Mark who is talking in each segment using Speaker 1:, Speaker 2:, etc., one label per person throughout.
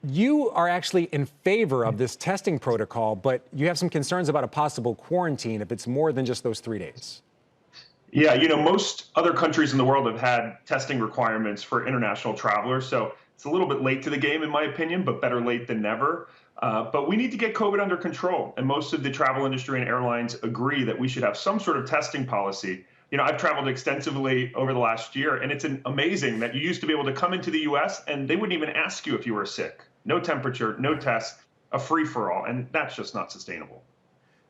Speaker 1: You are actually in favor of this testing protocol, but you have some concerns about a possible quarantine if it's more than just those 3 days.
Speaker 2: Yeah, most other countries in the world have had testing requirements for international travelers. So it's a little bit late to the game, in my opinion, but better late than never. But we need to get COVID under control. And most of the travel industry and airlines agree that we should have some sort of testing policy. I've traveled extensively over the last year, and it's amazing that you used to be able to come into the US and they wouldn't even ask you if you were sick. No temperature, no test, a free for all. And that's just not sustainable.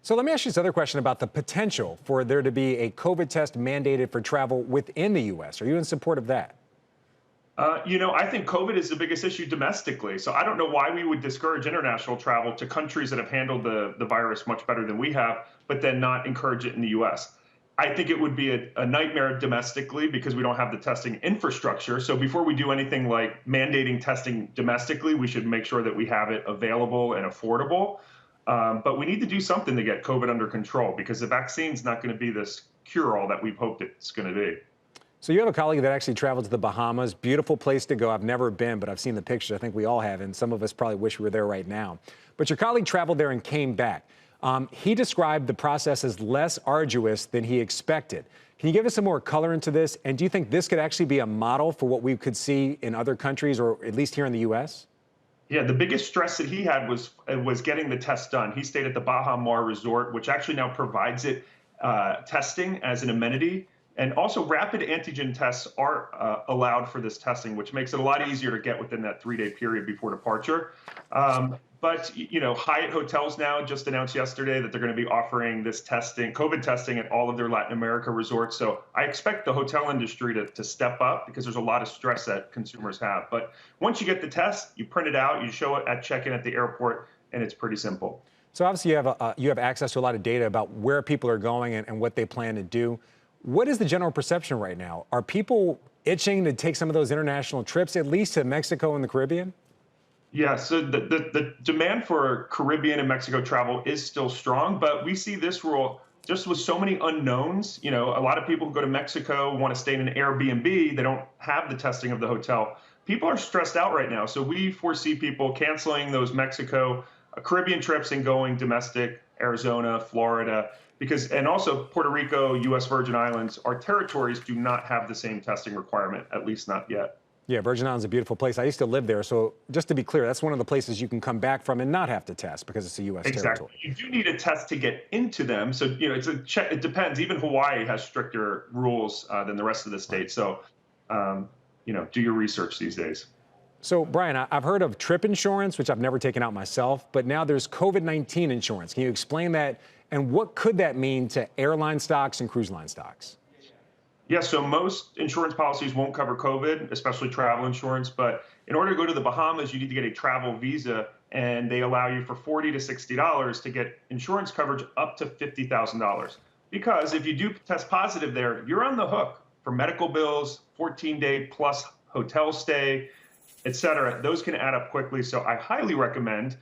Speaker 1: So let me ask you this other question about the potential for there to be a COVID test mandated for travel within the U.S. Are you in support of that?
Speaker 2: I think COVID is the biggest issue domestically. So I don't know why we would discourage international travel to countries that have handled the virus much better than we have, but then not encourage it in the U.S. I think it would be a nightmare domestically because we don't have the testing infrastructure. So before we do anything like mandating testing domestically, we should make sure that we have it available and affordable. But we need to do something to get COVID under control because the vaccine's not going to be this cure-all that we've hoped it's going to be.
Speaker 1: So you have a colleague that actually traveled to the Bahamas. Beautiful place to go. I've never been, but I've seen the pictures. I think we all have, and some of us probably wish we were there right now. But your colleague traveled there and came back. He described the process as less arduous than he expected. Can you give us some more color into this? And do you think this could actually be a model for what we could see in other countries, or at least here in the U.S.?
Speaker 2: Yeah, the biggest stress that he had was getting the test done. He stayed at the Baha Mar Resort, which actually now provides it testing as an amenity. And also rapid antigen tests are allowed for this testing, which makes it a lot easier to get within that 3-day period before departure. But Hyatt Hotels now just announced yesterday that they're going to be offering this testing, COVID testing at all of their Latin America resorts. So I expect the hotel industry to step up because there's a lot of stress that consumers have. But once you get the test, you print it out, you show it at check-in at the airport, and it's pretty simple.
Speaker 1: So obviously you have access to a lot of data about where people are going and what they plan to do. What is the general perception right now? Are people itching to take some of those international trips, at least to Mexico and the Caribbean?
Speaker 2: Yeah, so the demand for Caribbean and Mexico travel is still strong, but we see this rule just with so many unknowns. A lot of people who go to Mexico want to stay in an Airbnb. They don't have the testing of the hotel. People are stressed out right now. So we foresee people canceling those Mexico, Caribbean trips and going domestic, Arizona, Florida, and also Puerto Rico, U.S. Virgin Islands, our territories do not have the same testing requirement, at least not yet.
Speaker 1: Yeah, Virgin Islands is a beautiful place. I used to live there. So just to be clear, that's one of the places you can come back from and not have to test because it's a U.S. territory.
Speaker 2: Exactly. You do need a test to get into them. So, it depends. Even Hawaii has stricter rules than the rest of the states. So, do your research these days.
Speaker 1: So, Brian, I've heard of trip insurance, which I've never taken out myself, but now there's COVID-19 insurance. Can you explain that? And what could that mean to airline stocks and cruise line stocks?
Speaker 2: Yeah, so most insurance policies won't cover COVID, especially travel insurance. But in order to go to the Bahamas, you need to get a travel visa, and they allow you for $40 to $60 to get insurance coverage up to $50,000. Because if you do test positive there, you're on the hook for medical bills, 14-day plus hotel stay, et cetera. Those can add up quickly. So I highly recommend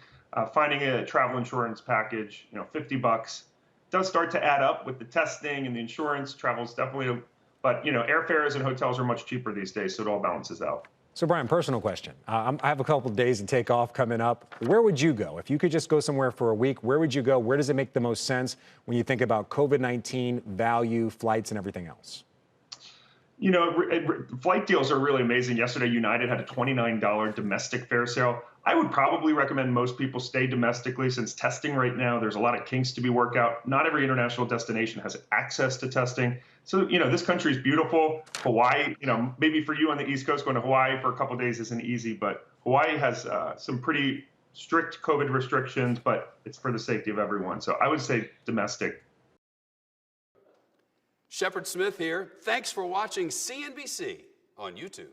Speaker 2: finding a travel insurance package. $50 does start to add up with the testing and the insurance. Travel's definitely, but airfares and hotels are much cheaper these days, so it all balances out.
Speaker 1: So, Brian, personal question. I have a couple of days to take off coming up. Where would you go? If you could just go somewhere for a week, where would you go? Where does it make the most sense when you think about COVID-19, value, flights, and everything else?
Speaker 2: Flight deals are really amazing. Yesterday, United had a $29 domestic fare sale. I would probably recommend most people stay domestically since testing right now, there's a lot of kinks to be worked out. Not every international destination has access to testing. So, this country is beautiful. Hawaii, maybe for you on the East Coast, going to Hawaii for a couple of days isn't easy, but Hawaii has some pretty strict COVID restrictions, but it's for the safety of everyone. So I would say domestic.
Speaker 3: Shepard Smith here. Thanks for watching CNBC on YouTube.